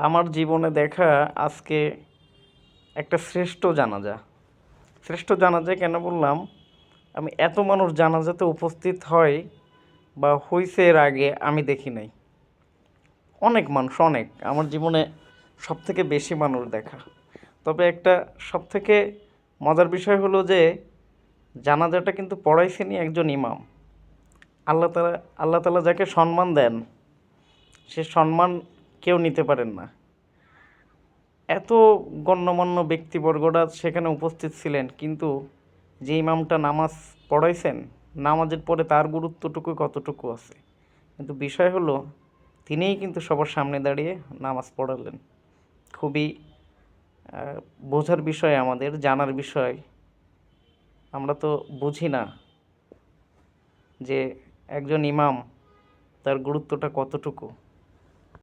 আমার জীবনে দেখা আজকে একটা শ্রেষ্ঠ জানাজা কেন বললাম, আমি এত মানুষ জানাজাতে উপস্থিত হয় বা হইছে এর আগে আমি দেখি নাই। অনেক মানুষ, অনেক আমার জীবনে সবথেকে বেশি মানুষ দেখা। তবে একটা সবথেকে মজার বিষয় হলো যে জানাজাটা কিন্তু পড়াইছেনই একজন ইমাম। আল্লাহ তাআলা যাকে সম্মান দেন সে সম্মান কেউ নিতে পারেন না। এত গণ্যমান্য ব্যক্তিবর্গরা সেখানে উপস্থিত ছিলেন, কিন্তু যে ইমামটা নামাজ পড়াইছেন, নামাজের পরে তার গুরুত্বটুকু কতটুকু আছে। কিন্তু বিষয় হলো তিনিই কিন্তু সবার সামনে দাঁড়িয়ে নামাজ পড়ালেন। খুবই বোঝার বিষয়, আমাদের জানার বিষয়। আমরা তো বুঝি না যে একজন ইমাম তার গুরুত্বটা কতটুকু।